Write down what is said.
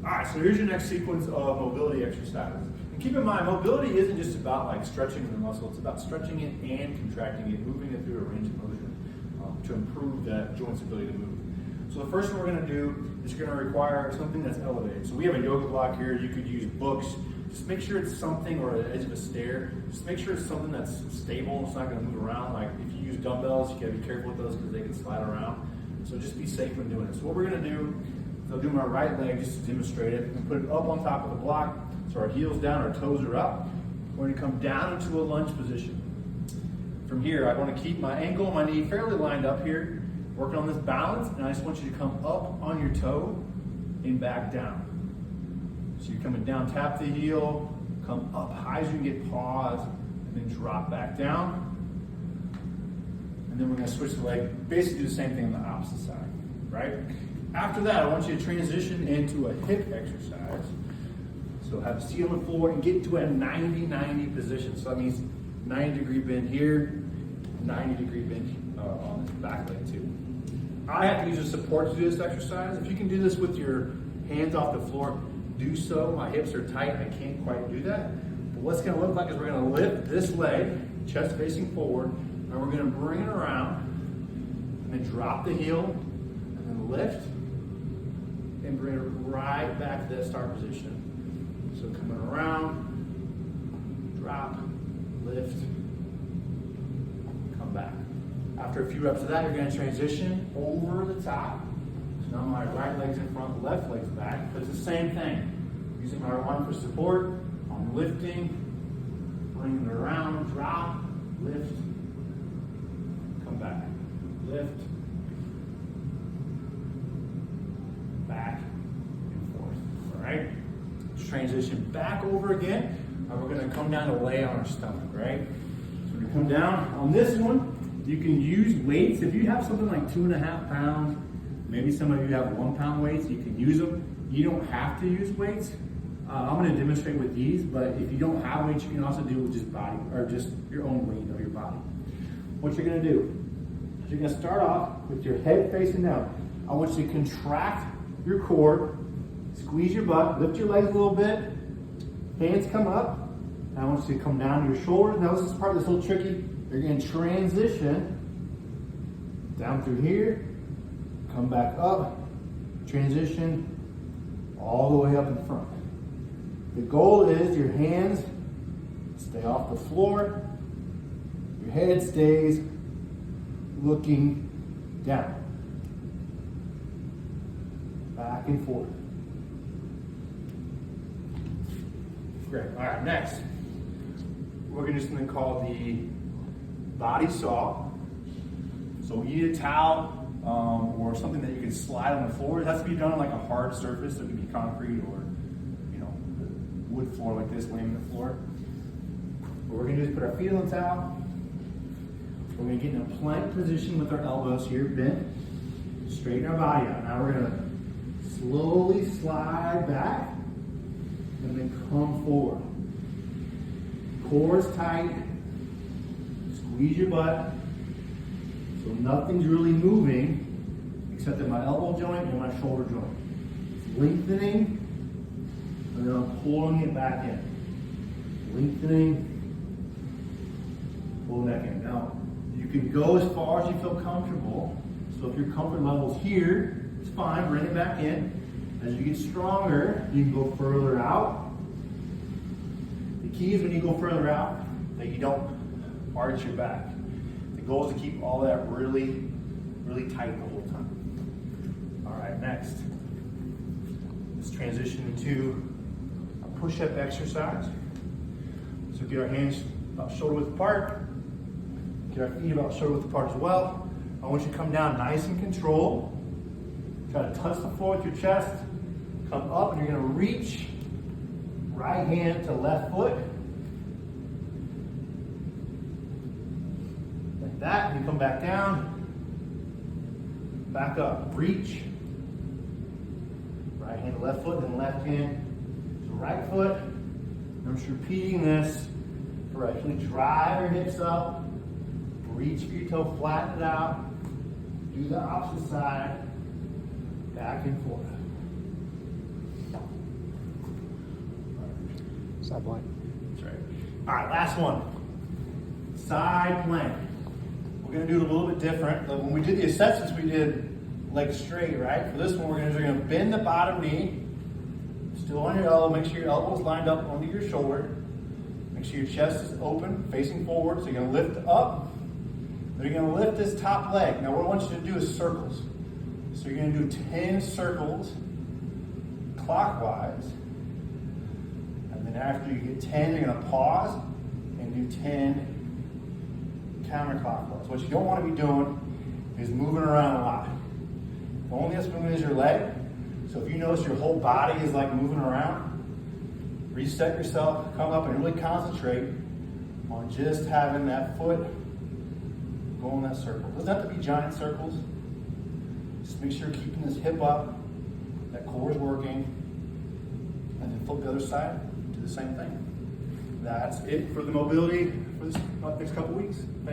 All right, so here's your next sequence of mobility exercises. And keep in mind, mobility isn't just about like stretching the muscle, it's about stretching it and contracting it, moving it through a range of motion to improve that joint's ability to move. So the first thing we're gonna do is you're gonna require something that's elevated. So we have a yoga block here, you could use books. Just make sure it's something, or the edge of a stair, just make sure it's something that's stable, it's not gonna move around. Like if you use dumbbells, you gotta be careful with those because they can slide around. So just be safe when doing it. So what we're gonna do, I'll do my right leg just to demonstrate it, and put it up on top of the block, so our heel's down, our toes are up. We're gonna come down into a lunge position. From here, I wanna keep my ankle and my knee fairly lined up here, working on this balance, and I just want you to come up on your toe and back down. So you're coming down, tap the heel, come up high as you can get, pause, and then drop back down. And then we're gonna switch the leg, basically do the same thing on the opposite side, right? After that, I want you to transition into a hip exercise. So have a seat on the floor and get into a 90-90 position. So that means 90-degree bend here, 90-degree bend on this back leg too. I have to use a support to do this exercise. If you can do this with your hands off the floor, do so. My hips are tight, I can't quite do that. But what's gonna look like is we're gonna lift this leg, chest facing forward, and we're gonna bring it around, and then drop the heel, and then lift, and bring it right back to that start position. So coming around, drop, lift, come back. After a few reps of that, you're gonna transition over the top. So now my right leg's in front, left leg's back, but it's the same thing. Using my arm for support, I'm lifting, bringing it around, drop, lift, come back, lift, back and forth, all right? Let's transition back over again, and we're gonna come down to lay on our stomach, right? So we come down. On this one, you can use weights. If you have something like 2.5 pounds, maybe some of you have 1 pound weights, you can use them. You don't have to use weights. I'm gonna demonstrate with these, but if you don't have weights, you can also do it with just body, or just your own weight of your body. What you're gonna do is you're gonna start off with your head facing down. I want you to contract your core, squeeze your butt, lift your legs a little bit, hands come up, and I want you to come down to your shoulders. Now this is part that's a little tricky. You're gonna transition down through here, come back up, transition all the way up in front. The goal is your hands stay off the floor, your head stays looking down, back and forth. Great. All right, next, we're gonna do something called the body saw. So you need a towel or something that you can slide on the floor. It has to be done on like a hard surface, so it can be concrete or wood floor like this, laying on the floor. What we're gonna do is put our feet on the towel. We're gonna get in a plank position with our elbows here bent. Straighten our body out. Now we're gonna slowly slide back and then come forward. Core is tight. Squeeze your butt. So nothing's really moving except in my elbow joint and my shoulder joint. It's lengthening, and then I'm pulling it back in. Lengthening, pulling back in. Now, you can go as far as you feel comfortable. So if your comfort level's here, it's fine, bring it back in. As you get stronger, you can go further out. The key is when you go further out, that you don't arch your back. The goal is to keep all that really, really tight the whole time. All right, next, let's transition into a push-up exercise. So get our hands about shoulder width apart. Get our feet about shoulder width apart as well. I want you to come down nice and controlled. Try to touch the floor with your chest. Come up and you're gonna reach right hand to left foot. Like that, and you come back down. Back up, reach. Right hand to left foot, then left hand to right foot. I'm just repeating this for actually drive your hips up, reach for your toe, flatten it out, do the opposite side, back and forth. Side plank. That's right. All right, last one. Side plank. We're gonna do it a little bit different. Like when we did the assessments, we did legs straight, right? For this one, we're gonna bend the bottom knee, still on your elbow. Make sure your elbow's lined up under your shoulder. Make sure your chest is open, facing forward. So you're gonna lift up. Then you're gonna lift this top leg. Now what I want you to do is circles. So you're gonna do 10 circles clockwise. And then after you get 10, you're gonna pause and do 10 counterclockwise. What you don't want to be doing is moving around a lot. The only that's moving is your leg. So if you notice your whole body is like moving around, reset yourself, come up and really concentrate on just having that foot go in that circle. It doesn't have to be giant circles. Just make sure you're keeping this hip up, that core is working, and then flip the other side, do the same thing. That's it for the mobility for this next couple weeks. Thanks.